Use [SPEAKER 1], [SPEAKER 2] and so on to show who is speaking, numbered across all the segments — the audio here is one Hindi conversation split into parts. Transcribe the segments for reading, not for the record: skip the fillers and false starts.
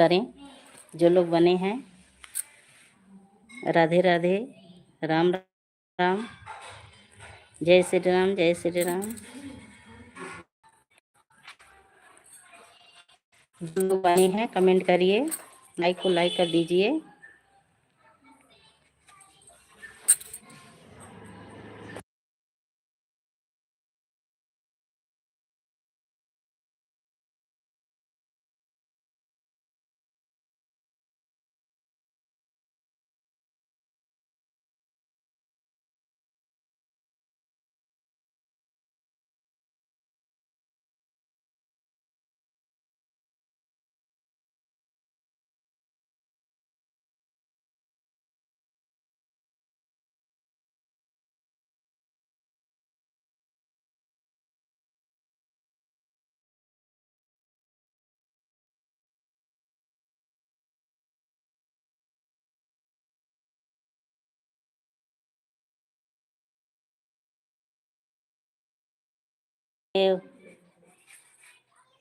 [SPEAKER 1] करें। जो लोग बने हैं, राधे राधे, राम राम, जय श्री राम, जय श्री राम। जो लोग बने हैं कमेंट करिए, लाइक को लाइक कर दीजिए।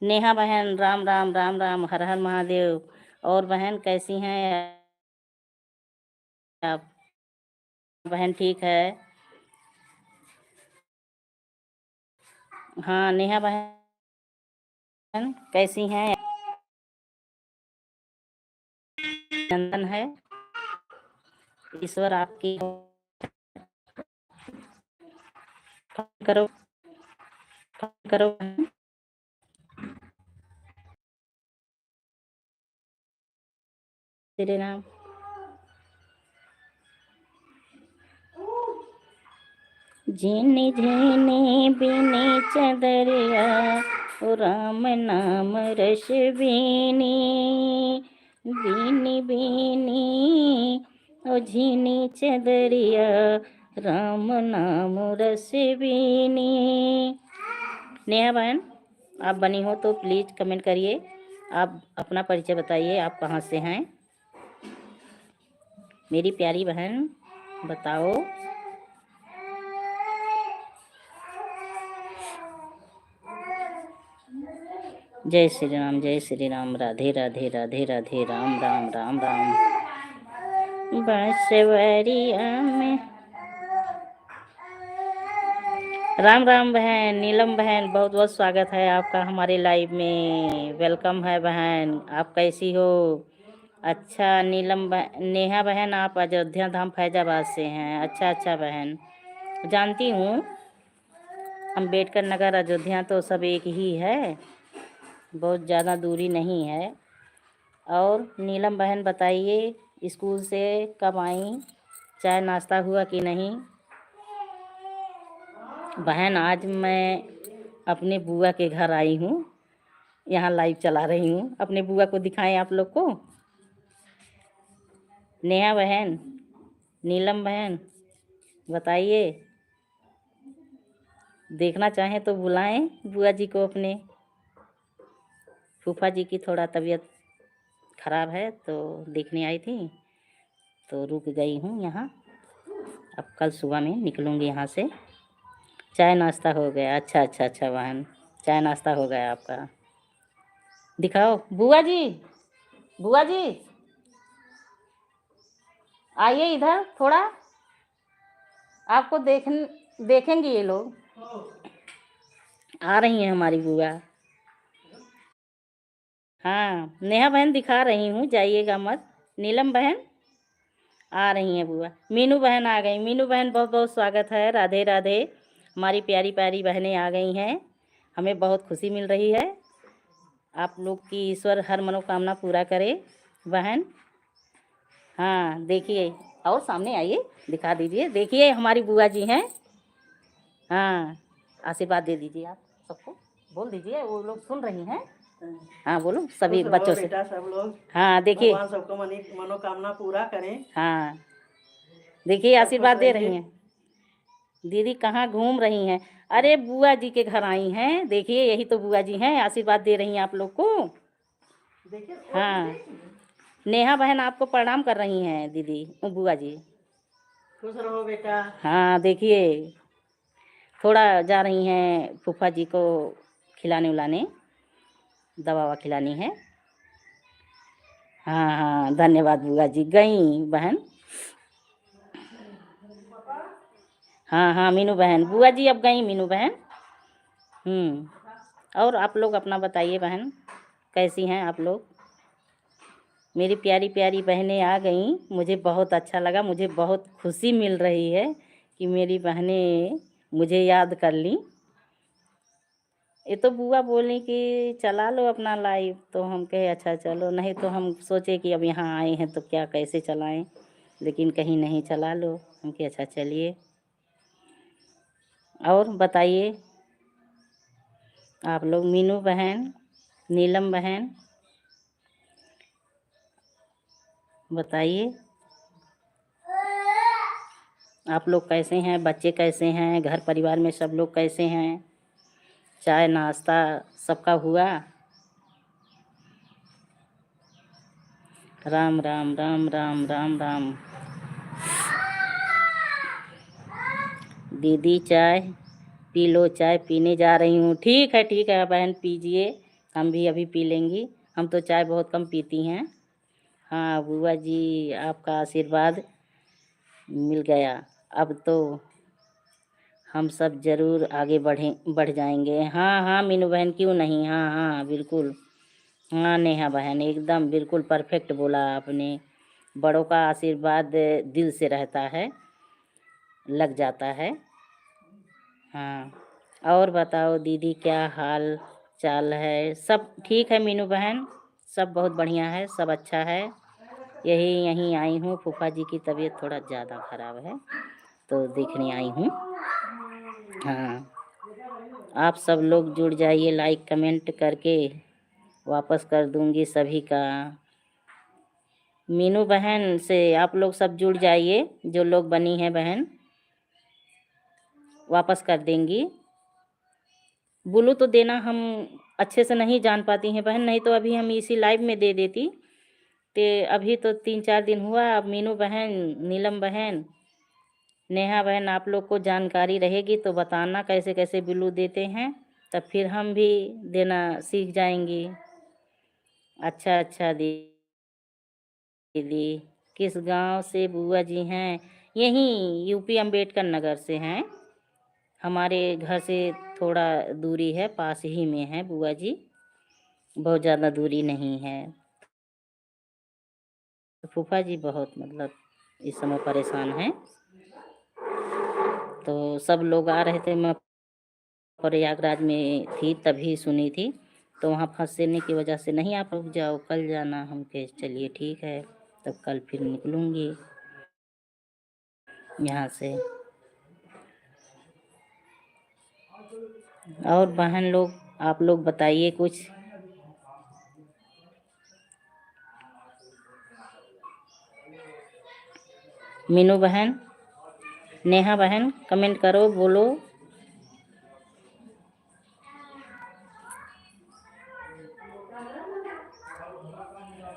[SPEAKER 1] नेहा बहन, राम राम, राम राम, हर हर महादेव। और बहन कैसी हैं आप? बहन ठीक है? हाँ नेहा बहन कैसी हैं? नंदन है, ईश्वर आपकी करो करो। तेरे नाम झीनी झीनी बीनी चदरिया, ओ राम नाम रस बीनी, बीनी बीनी ओ झीनी चदरिया, राम नाम रस बीनी। नेहा बहन आप बनी हो तो प्लीज़ कमेंट करिए, आप अपना परिचय बताइए, आप कहाँ से हैं मेरी प्यारी बहन, बताओ। जय श्री राम, जय श्री राम, राधे राधे, राधे राधे, राम राम, राम राम। बांसवरिया में राम राम बहन, नीलम बहन बहुत बहुत स्वागत है आपका हमारे लाइव में, वेलकम है बहन। आप कैसी हो? अच्छा नीलम नेहा बहन आप अयोध्या धाम फैजाबाद से हैं? अच्छा अच्छा बहन, जानती हूँ, अम्बेडकर नगर अयोध्या तो सब एक ही है, बहुत ज़्यादा दूरी नहीं है। और नीलम बहन बताइए स्कूल से कब आई? चाय नाश्ता हुआ कि नहीं? बहन आज मैं अपने बुआ के घर आई हूँ, यहाँ लाइव चला रही हूँ, अपने बुआ को दिखाएं आप लोग को। नेहा बहन, नीलम बहन बताइए, देखना चाहें तो बुलाएं बुआ जी को अपने। फूफा जी की थोड़ा तबीयत खराब है तो देखने आई थी, तो रुक गई हूँ यहाँ। अब कल सुबह में निकलूँगी यहाँ से। चाय नाश्ता हो गया? अच्छा अच्छा अच्छा बहन, चाय नाश्ता हो गया आपका। दिखाओ बुआ जी, बुआ जी आइए इधर थोड़ा, आपको देखेंगे ये लोग। आ रही हैं हमारी बुआ। हाँ नेहा बहन दिखा रही हूँ, जाइएगा मत। नीलम बहन आ रही हैं बुआ। मीनू बहन आ गई। मीनू बहन बहुत बहुत स्वागत है, राधे राधे। हमारी प्यारी प्यारी बहनें आ गई हैं, हमें बहुत खुशी मिल रही है। आप लोग की ईश्वर हर मनोकामना पूरा करे बहन। हाँ देखिए, और सामने आइए, दिखा दीजिए, देखिए हमारी बुआ जी हैं। हाँ आशीर्वाद दे दीजिए, आप सबको बोल दीजिए, वो लोग सुन रही हैं। हाँ बोलो सभी बच्चों से।
[SPEAKER 2] सब लोग
[SPEAKER 1] हाँ देखिए,
[SPEAKER 2] भगवान सबको मनोकामना पूरा करें।
[SPEAKER 1] हाँ देखिए आशीर्वाद दे रही हैं। दीदी कहाँ घूम रही हैं? अरे बुआ जी के घर आई हैं, देखिए यही तो बुआ जी हैं, आशीर्वाद दे रही हैं आप लोग को। हाँ नेहा बहन आपको प्रणाम कर रही हैं दीदी, बुआ जी।
[SPEAKER 2] खुश रहो बेटा।
[SPEAKER 1] हाँ देखिए, थोड़ा जा रही हैं फूफा जी को खिलाने उलाने, दवा ववा खिलानी है। हाँ हाँ, धन्यवाद बुआ जी। गई बहन। हाँ हाँ मीनू बहन, बुआ जी अब गई मीनू बहन। और आप लोग अपना बताइए बहन, कैसी हैं आप लोग? मेरी प्यारी प्यारी बहनें आ गईं, मुझे बहुत अच्छा लगा, मुझे बहुत खुशी मिल रही है कि मेरी बहनें मुझे याद कर लीं। ये तो बुआ बोली कि चला लो अपना लाइव, तो हम कहे अच्छा चलो, नहीं तो हम सोचे कि अब यहाँ आए हैं तो क्या कैसे चलाएं, लेकिन कहीं नहीं, चला लो। हम कहे अच्छा चलिए। और बताइए आप लोग, मीनू बहन, नीलम बहन, बताइए आप लोग कैसे हैं, बच्चे कैसे हैं, घर परिवार में सब लोग कैसे हैं? चाय नाश्ता सबका हुआ? राम राम राम राम राम राम। दीदी चाय पी लो, चाय पीने जा रही हूँ। ठीक है बहन, पीजिए, हम भी अभी पी लेंगी। हम तो चाय बहुत कम पीती हैं। हाँ बुआ जी, आपका आशीर्वाद मिल गया, अब तो हम सब ज़रूर आगे बढ़ जाएंगे। हाँ हाँ मीनू बहन, क्यों नहीं, हाँ हाँ बिल्कुल। हाँ नेहा बहन, एकदम बिल्कुल परफेक्ट बोला आपने। बड़ों का आशीर्वाद दिल से रहता है, लग जाता है। हाँ, और बताओ दीदी, क्या हाल चाल है? सब ठीक है मीनू बहन, सब बहुत बढ़िया है, सब अच्छा है। यहीं आई हूँ, फूफा जी की तबीयत थोड़ा ज़्यादा ख़राब है, तो देखने आई हूँ। हाँ, आप सब लोग जुड़ जाइए, लाइक कमेंट करके वापस कर दूंगी सभी का। मीनू बहन से आप लोग सब जुड़ जाइए, जो लोग बनी हैं बहन, वापस कर देंगी। बोलो तो देना, हम अच्छे से नहीं जान पाती हैं बहन, नहीं तो अभी हम इसी लाइव में दे देती। ते अभी तो 3-4 दिन हुआ। अब मीनू बहन, नीलम बहन, नेहा बहन, आप लोग को जानकारी रहेगी तो बताना कैसे कैसे बिल्लू देते हैं, तब फिर हम भी देना सीख जाएंगी। अच्छा अच्छा दीदी, किस गांव से बुआ जी हैं? यहीं यूपी अम्बेडकर नगर से हैं। हमारे घर से थोड़ा दूरी है, पास ही में है बुआ जी, बहुत ज़्यादा दूरी नहीं है। तो फूफा जी बहुत मतलब इस समय परेशान हैं, तो सब लोग आ रहे थे। मैं प्रयागराज में थी तभी सुनी थी, तो वहाँ फंसने की वजह से नहीं, आप रुक जाओ, कल जाना। हम कहे चलिए ठीक है, तब कल फिर निकलूँगी यहाँ से। और बहन लोग, आप लोग बताइए कुछ। मीनू बहन, नेहा बहन, कमेंट करो, बोलो।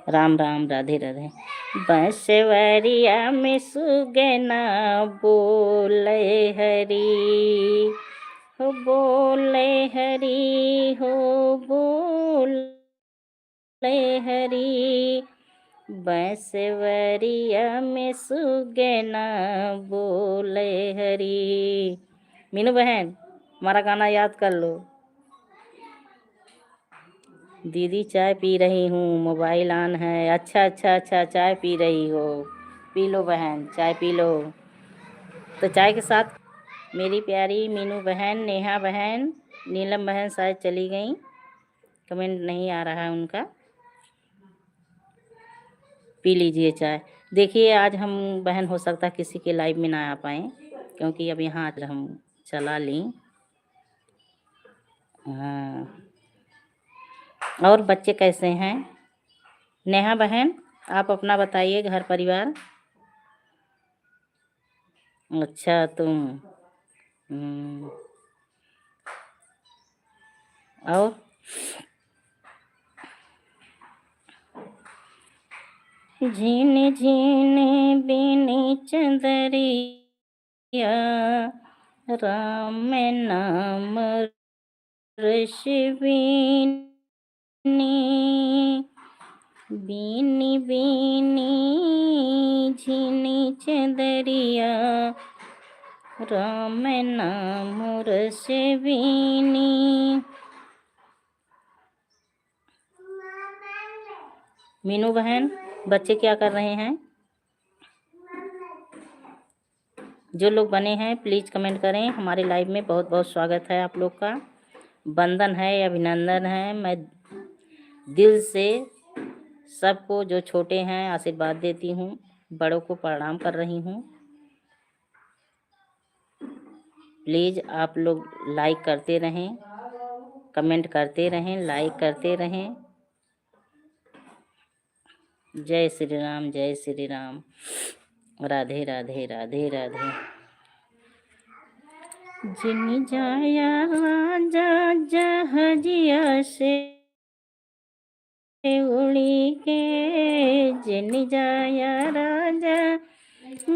[SPEAKER 1] राम राम, राधे राधे। बंसवरिया में सुगना बोले हरी हो, बोले हरी हो, बोले हरी। बंसवरिया में सुगना बोले हरी। मीनू बहन, हमारा गाना याद कर लो। दीदी चाय पी रही हूँ, मोबाइल ऑन है। अच्छा अच्छा अच्छा, चाय पी रही हो, पी लो बहन, चाय पी लो। तो चाय के साथ मेरी प्यारी मीनू बहन, नेहा बहन, नीलम बहन शायद चली गई, कमेंट नहीं आ रहा है उनका। पी लीजिए चाय। देखिए आज हम बहन हो सकता है किसी के लाइव में ना आ पाएँ, क्योंकि अब यहाँ हम चला ली। हाँ, और बच्चे कैसे हैं? नेहा बहन, आप अपना बताइए, घर परिवार। अच्छा तुम, हम्म, और झीने झीने बीनी चंदरिया, राम नाम रश्विनी, बीनी बीनी झिनी चंदरिया राम नाम रस बीनी। मीनू बहन, बच्चे क्या कर रहे हैं? जो लोग बने हैं प्लीज़ कमेंट करें। हमारे लाइव में बहुत बहुत स्वागत है आप लोग का। वंदन है, अभिनंदन है। मैं दिल से सबको जो छोटे हैं आशीर्वाद देती हूँ, बड़ों को प्रणाम कर रही हूँ। प्लीज़ आप लोग लाइक करते रहें, कमेंट करते रहें, लाइक करते रहें। जय श्री राम, जय श्री राम। राधे राधे, राधे राधे। जिन जाया राजा जहाजिया से उड़ी के, जिन जाया राजा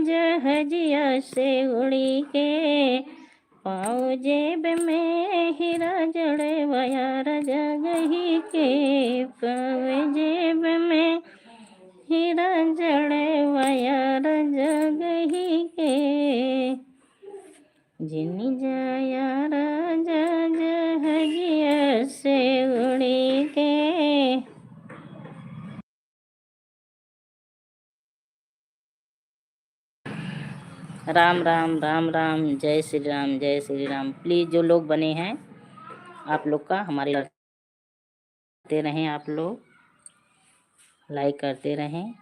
[SPEAKER 1] जहाजिया से उड़ी के, पाँव जेब में हीरा जड़े वयार जगही के, पाँव जेब में हीरा जड़े वयार जगही के, जिन जाया राजा जहाजिया से उड़ी के। राम राम, राम राम, जय श्री राम, जय श्री राम। प्लीज़ जो लोग बने हैं आप लोग का हमारे करते रहें, आप लोग लाइक करते रहें।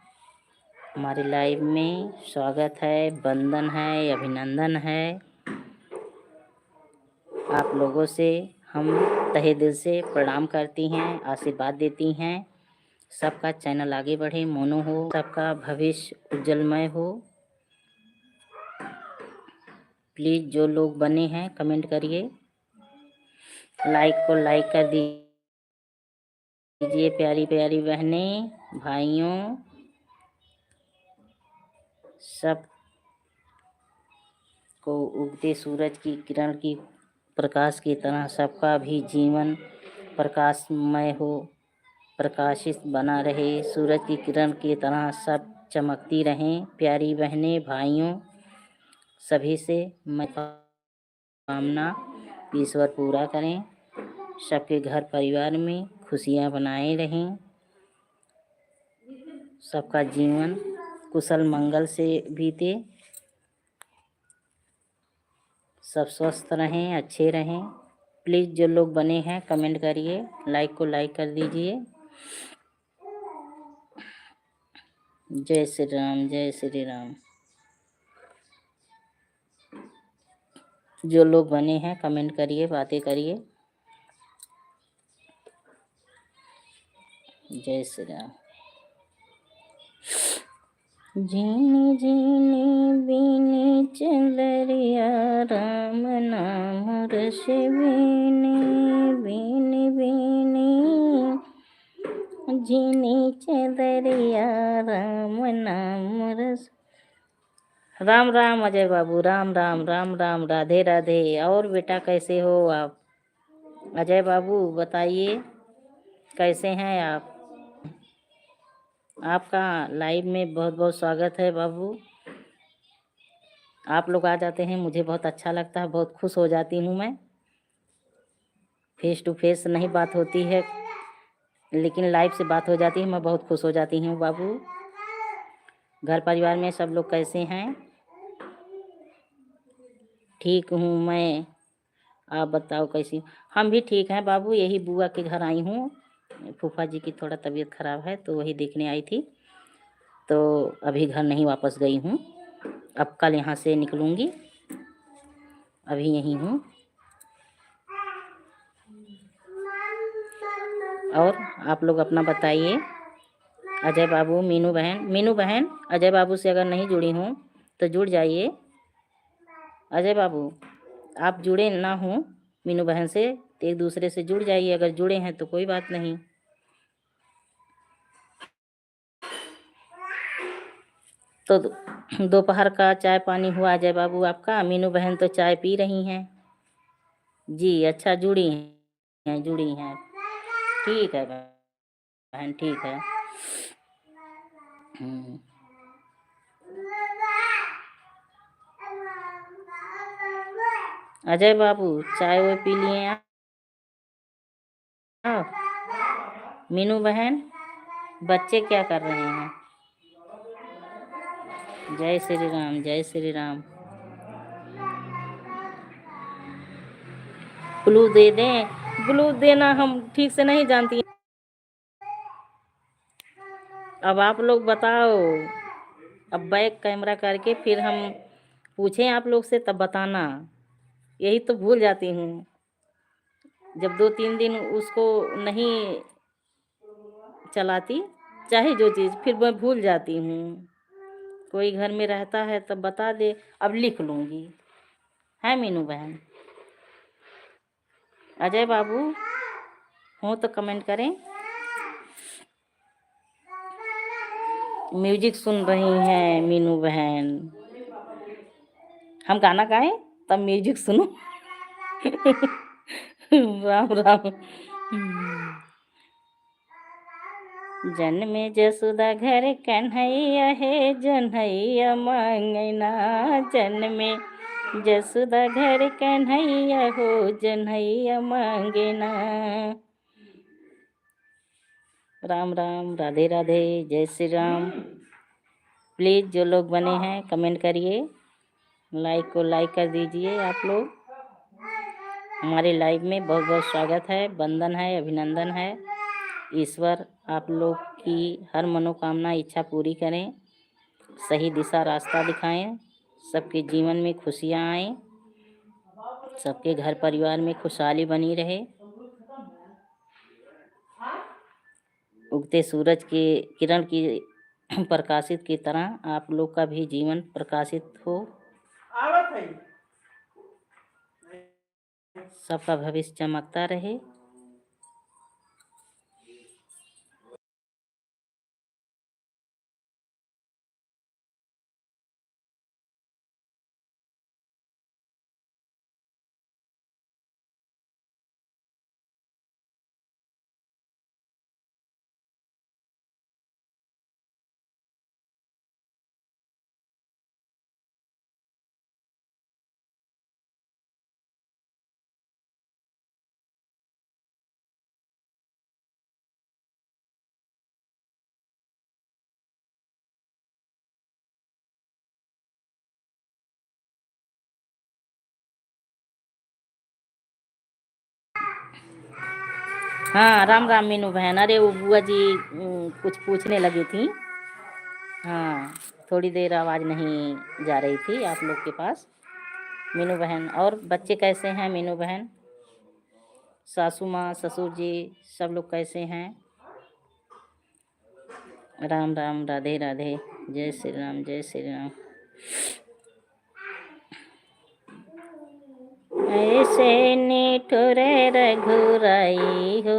[SPEAKER 1] हमारे लाइव में स्वागत है, वंदन है, अभिनंदन है। आप लोगों से हम तहे दिल से प्रणाम करती हैं, आशीर्वाद देती हैं। सबका चैनल आगे बढ़े, मोनो हो, सबका भविष्य उज्जवलमय हो। प्लीज़ जो लोग बने हैं कमेंट करिए, लाइक को लाइक कर दीजिए। प्यारी प्यारी बहनें, भाइयों, सब को उगते सूरज की किरण की प्रकाश की तरह सबका भी जीवन प्रकाशमय हो, प्रकाशित बना रहे। सूरज की किरण की तरह सब चमकती रहें। प्यारी बहनें, भाइयों, सभी से मैं कामना ईश्वर पूरा करें, सबके घर परिवार में खुशियाँ बनाए रहें, सबका जीवन कुशल मंगल से बीते, सब स्वस्थ रहें, अच्छे रहें। प्लीज़ जो लोग बने हैं कमेंट करिए, लाइक को लाइक कर दीजिए। जय श्री राम, जय श्री राम। जो लोग बने हैं कमेंट करिए, बातें करिए। जय श्री राम। जीनी जीनी बीनी चंदरिया राम नाम रस बीनी, बीनी बीनी जीनी चंदरिया राम नाम रस। राम राम अजय बाबू, राम राम, राम राम, राधे राधे। और बेटा कैसे हो आप? अजय बाबू बताइए कैसे हैं आप? आपका लाइव में बहुत बहुत स्वागत है बाबू। आप लोग आ जाते हैं, मुझे बहुत अच्छा लगता है, बहुत खुश हो जाती हूँ मैं। फेस टू फेस नहीं बात होती है, लेकिन लाइव से बात हो जाती है, मैं बहुत खुश हो जाती हूँ बाबू। घर परिवार में सब लोग कैसे हैं? ठीक हूँ मैं, आप बताओ कैसी? हम भी ठीक हैं बाबू। यही बुआ के घर आई हूँ, फूफा जी की थोड़ा तबीयत खराब है तो वही देखने आई थी, तो अभी घर नहीं वापस गई हूँ। अब कल यहाँ से निकलूँगी, अभी यहीं हूँ। और आप लोग अपना बताइए। अजय बाबू, मीनू बहन अजय बाबू से अगर नहीं जुड़ी हूँ तो जुड़ जाइए। अजय बाबू आप जुड़े ना हो मीनू बहन से तो एक दूसरे से जुड़ जाइए, अगर जुड़े हैं तो कोई बात नहीं। तो दोपहर का चाय पानी हुआ अजय बाबू आपका? मीनू बहन तो चाय पी रही हैं जी। अच्छा, जुड़ी हैं, जुड़ी हैं, ठीक है बहन, ठीक है। हम्म, अजय बाबू चाय वो पी लिए आप? मीनू बहन बच्चे क्या कर रहे हैं? जय श्री राम, जय श्री राम। ग्लू दे दें? ग्लू देना हम ठीक से नहीं जानती। अब आप लोग बताओ, अब बैक कैमरा करके फिर हम पूछें आप लोग से तब बताना। यही तो भूल जाती हूँ जब 2-3 दिन उसको नहीं चलाती, चाहे जो चीज़, फिर मैं भूल जाती हूँ। कोई घर में रहता है तब बता दे, अब लिख लूँगी। है मीनू बहन? अजय बाबू हो तो कमेंट करें। म्यूजिक सुन रही हैं मीनू बहन। हम गाना गाएं तब म्यूजिक सुनो। राम राम। जन्मे जसोदा घर कन्हैया है जनैया मंगना। जन्मे जसोदा घर कन्हैया हो जनैया मंगना। राम राम, राधे राधे, जय श्री राम। प्लीज़ जो लोग बने हैं कमेंट करिए, लाइक को लाइक कर दीजिए। आप लोग हमारे लाइव में बहुत बहुत स्वागत है, वंदन है, अभिनंदन है। ईश्वर आप लोग की हर मनोकामना इच्छा पूरी करें, सही दिशा रास्ता दिखाएं, सबके जीवन में खुशियां आएं, सबके घर परिवार में खुशहाली बनी रहे। उगते सूरज के किरण की प्रकाशित की तरह आप लोग का भी जीवन प्रकाशित हो, सबका भविष्य चमकता रहे। हाँ राम राम मीनू बहन। अरे वो बुआ जी कुछ पूछने लगी थी। हाँ थोड़ी देर आवाज़ नहीं जा रही थी आप लोग के पास। मीनू बहन और बच्चे कैसे हैं मीनू बहन? सासू माँ ससुर जी सब लोग कैसे हैं? राम राम, राधे राधे, जय श्री राम, जय श्री राम। ऐसे निठुर रघुराई हो।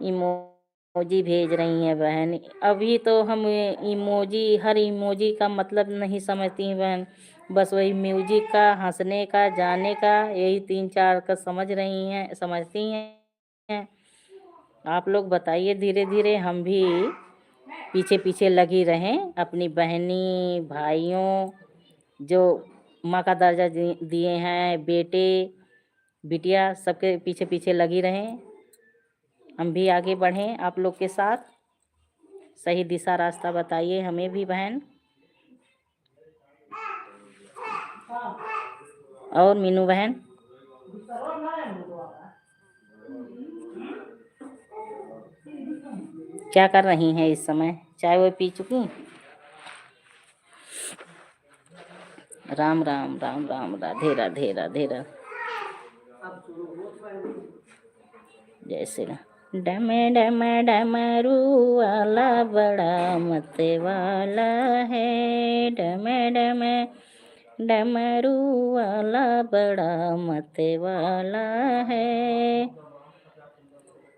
[SPEAKER 1] इमोजी भेज रही हैं बहन। अभी तो हम इमोजी, हर इमोजी का मतलब नहीं समझती हैं बहन, बस वही म्यूजिक का, हंसने का, जाने का, यही 3-4 का समझ रही हैं, समझती हैं। आप लोग बताइए, धीरे धीरे हम भी पीछे पीछे लगी रहें, अपनी बहनी भाइयों जो माँ का दर्जा दिए हैं, बेटे बिटिया, सबके पीछे पीछे लगी रहें। हम भी आगे बढ़ें आप लोग के साथ। सही दिशा रास्ता बताइए हमें भी बहन। और मीनू बहन क्या कर रही हैं इस समय? चाय वो पी चुकी? राम राम, राम राम, राधे राधे, राधे राधे, जय श्री राम। डम डम डमरू वाला बड़ा मत वाला है। डम डम डमरू वाला बड़ा मत वाला है।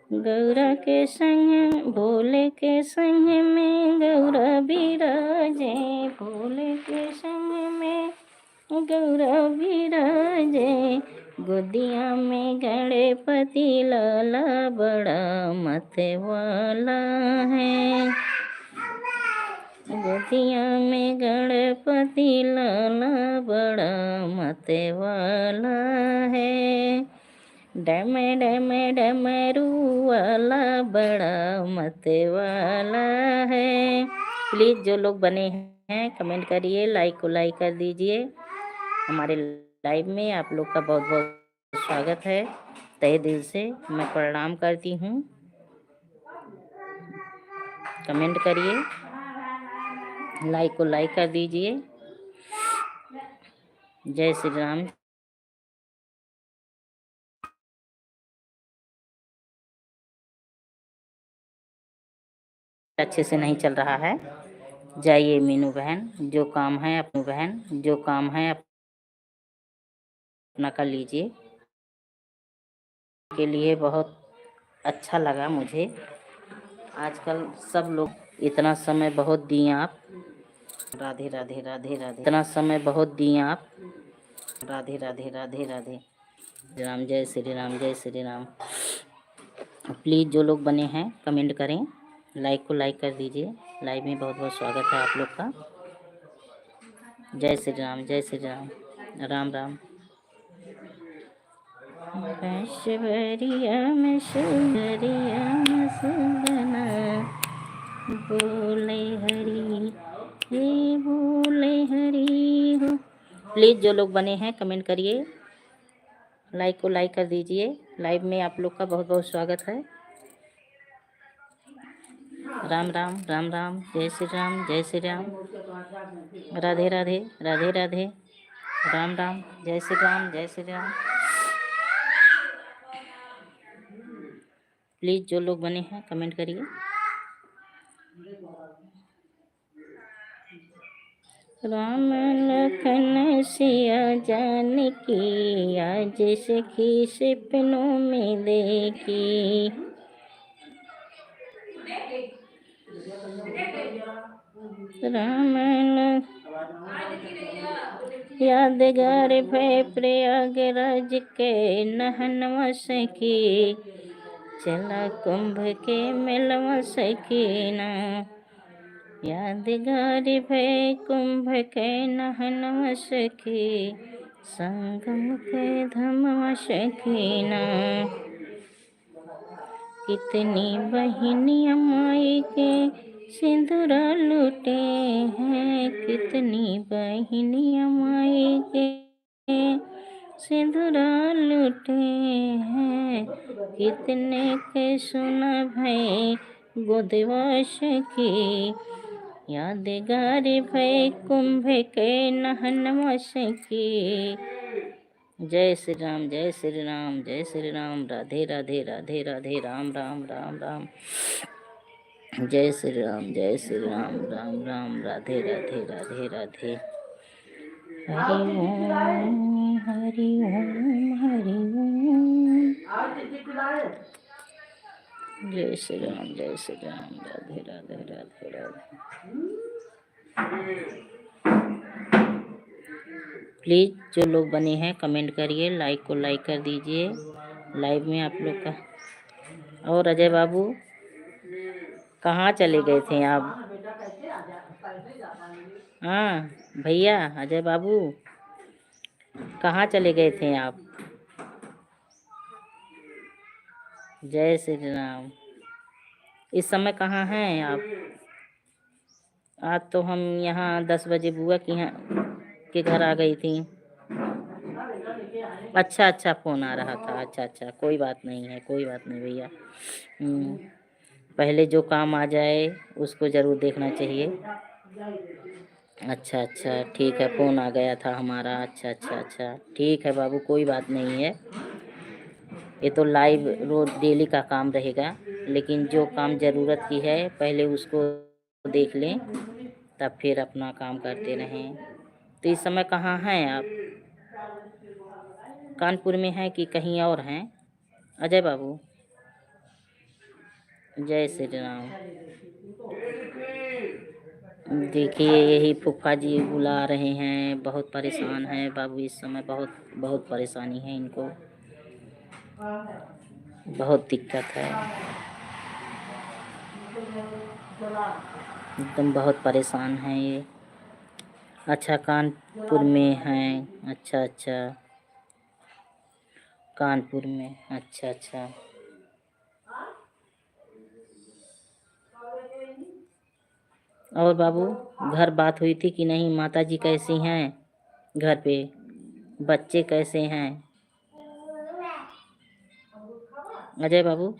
[SPEAKER 1] गौरा के संग भोले के संग में गौरा बिराजे। भोले के संग में गौरा बिराजे। गोदिया में गणपति लाला बड़ा मत वाला है। गोदिया में गणपति लाला बड़ा मत वाला है। डम डम डमरू वाला बड़ा मत वाला है। प्लीज़ जो लोग बने हैं कमेंट करिए, लाइक को लाइक कर दीजिए। हमारे लाइव में आप लोग का बहुत बहुत स्वागत है। तहे दिल से मैं प्रणाम करती हूँ। कमेंट करिए, लाइक को लाइक कर दीजिए। जय श्री राम। अच्छे से नहीं चल रहा है। जाइए मीनू बहन, जो काम है अपनी बहन, जो काम है अपना कर लीजिए। के लिए बहुत अच्छा लगा मुझे। आजकल सब लोग इतना समय बहुत दिए आप। राधे राधे राधे राधे। इतना समय बहुत दिए आप। राधे राधे राधे राधे राम। जय श्री राम, जय श्री राम। प्लीज़ जो लोग बने हैं कमेंट करें, लाइक को लाइक कर दीजिए। लाइव में बहुत बहुत स्वागत है आप लोग का। जय श्री राम, जय श्री राम। राम राम। ऐश्वर्या में सुंदरिया में सुंदना बोले हरी, हे बोले हरी हो। प्लीज़ जो लोग बने हैं कमेंट करिए, लाइक को लाइक कर दीजिए। लाइव में आप लोग का बहुत बहुत स्वागत है। राम राम, राम राम। जय श्री राम, जय श्री राम। राधे राधे राधे राधे। राम राम। जय श्री राम, जय श्री राम। प्लीज़ जो लोग बने हैं कमेंट करिए। राम लखन सिया जानकी आज सखी सपनों में देखी। राम यादगार भय प्रयागराज के नहनवा सखी, चला कुंभ के मेलवा सकीना। यादगार भय कुंभ के नहनवा सखी, संगम के धमवा सकीना। कितनी बहनियाँ माई के सिंदूरा लूटे हैं, कितनी बहनियाँ माई के सिंदूरा लूटे हैं। कितने के सुना भय गोदवा सखी, यादगार भय कुंभ के नहनवा सखी। जय श्री राम, जय श्री राम, जय श्री राम। राधे राधे राधे राधे। राम राम, राम राम। जय श्री राम, जय श्री राम। राम राम। राधे राधे राधे राधे। हरि ओम, हरि ओम, हरि ओम। जय श्री राम, जय श्री राम। राधे राधे राधे राधे। प्लीज़ जो लोग बने हैं कमेंट करिए, लाइक को लाइक कर दीजिए। लाइव में आप लोग का। और अजय बाबू कहाँ चले गए थे आप? हाँ भैया, अजय बाबू कहाँ चले गए थे आप? जय श्री राम। इस समय कहाँ हैं आप? आज तो हम यहाँ 10 बजे बुआ के घर आ गई थी। अच्छा अच्छा, फ़ोन आ रहा था। अच्छा अच्छा, कोई बात नहीं है, कोई बात नहीं भैया। पहले जो काम आ जाए उसको ज़रूर देखना चाहिए। अच्छा अच्छा, ठीक है, फ़ोन आ गया था हमारा। अच्छा अच्छा अच्छा, ठीक है बाबू, कोई बात नहीं है। ये तो लाइव रोज डेली का काम रहेगा, लेकिन जो काम ज़रूरत की है पहले उसको देख लें, तब फिर अपना काम करते रहें। तो इस समय कहाँ हैं आप? कानपुर में हैं कि कहीं और हैं अजय बाबू? जय श्री राम। देखिए यही फूफा जी बुला रहे हैं, बहुत परेशान है बाबू इस समय, बहुत बहुत परेशानी है इनको, बहुत दिक्कत है, एकदम बहुत परेशान है ये। अच्छा कानपुर में हैं, अच्छा अच्छा कानपुर में, अच्छा अच्छा। और बाबू घर बात हुई थी कि नहीं? माता जी कैसी हैं घर पे? बच्चे कैसे हैं? अजय बाबू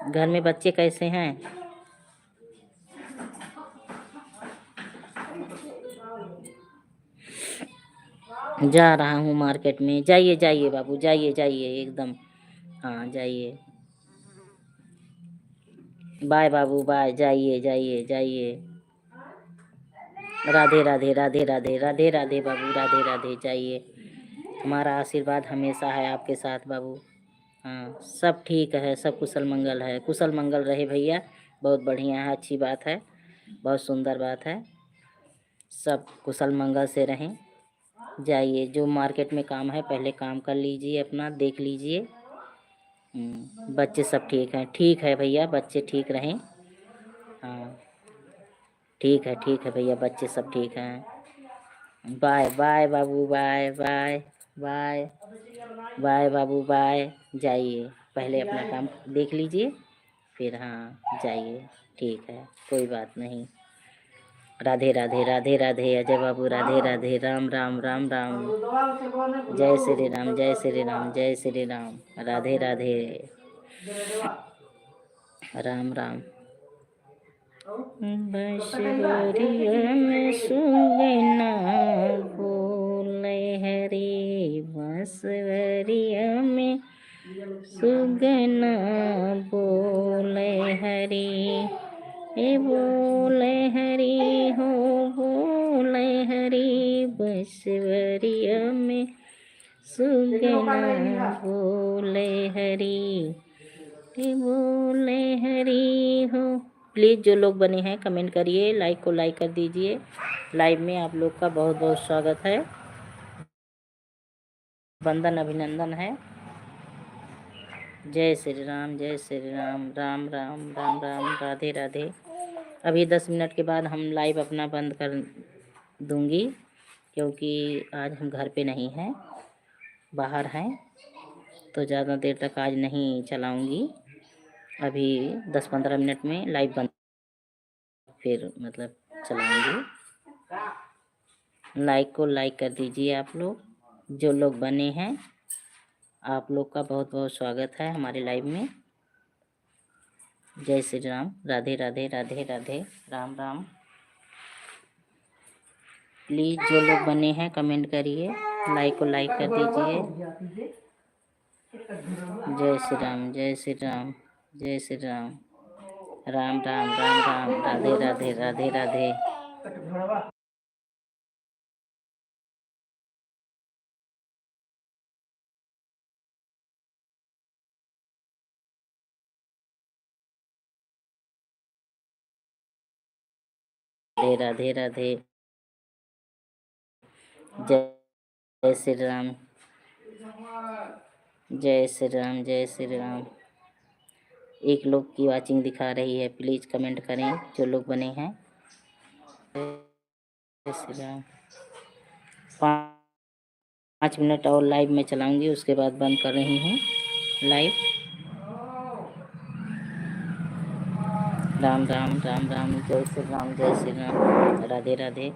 [SPEAKER 1] घर में बच्चे कैसे हैं? जा रहा हूँ मार्केट में। जाइए जाइए बाबू, जाइए जाइए एकदम, हाँ जाइए। बाय बाबू बाय, जाइए जाइए जाइए। राधे राधे राधे राधे राधे राधे बाबू, राधे राधे, जाइए। हमारा आशीर्वाद हमेशा है आपके साथ बाबू। हाँ सब ठीक है, सब कुशल मंगल है, कुशल मंगल रहे भैया, बहुत बढ़िया है, अच्छी बात है, बहुत सुंदर बात है, सब कुशल मंगल से रहें। जाइए, जो मार्केट में काम है पहले काम कर लीजिए, अपना देख लीजिए। बच्चे सब ठीक है भैया, बच्चे ठीक रहें। हाँ ठीक है भैया, बच्चे सब ठीक हैं। बाय बाय बाबू, बाय बाय बाय बाय बाबू बाय। जाइए, पहले अपना काम देख लीजिए, फिर हाँ जाइए, ठीक है, कोई बात नहीं। राधे राधे राधे राधे अजय बाबू, राधे राधे, राम राम राम राम, जय श्री राम जय श्री राम जय श्री राम, राधे राधे, राम राम। बंसुरिया में सुगना बोले हरी, बंसुरिया में सुगना बोले हरी, हे बोले हरी हो बोले हरी, बंसुरिया में सुगना बोले हरी, हे बोले हरी हो। प्लीज़ जो लोग बने हैं कमेंट करिए, लाइक को लाइक कर दीजिए। लाइव में आप लोग का बहुत बहुत स्वागत है, वंदन अभिनंदन है। जय श्री राम जय श्री राम, राम राम राम राम, राधे राधे। अभी 10 मिनट के बाद हम लाइव अपना बंद कर दूंगी, क्योंकि आज हम घर पे नहीं हैं, बाहर हैं, तो ज़्यादा देर तक आज नहीं चलाऊंगी। अभी 10-15 मिनट में लाइव बंद, फिर मतलब चलाऊंगी। लाइक को लाइक कर दीजिए आप लोग, जो लोग बने हैं आप लोग का बहुत बहुत स्वागत है हमारे लाइव में। जय श्री राम, राधे राधे राधे राधे, राम राम। प्लीज़ जो लोग बने हैं कमेंट करिए, लाइक को लाइक कर दीजिए। जय श्री राम जय श्री राम जय श्री राम, राम राम राम राम, राधे राधे राधे राधे। राधे राधे, जय श्री राम जय श्री राम जय श्री राम। एक लोग की वाचिंग दिखा रही है, प्लीज़ कमेंट करें जो लोग बने हैं। जय श्री राम। 5 मिनट और लाइव में चलाऊंगी, उसके बाद बंद कर रही हूँ लाइव। राम राम राम राम, जय श्री राम जय श्री राम, राधे राधे।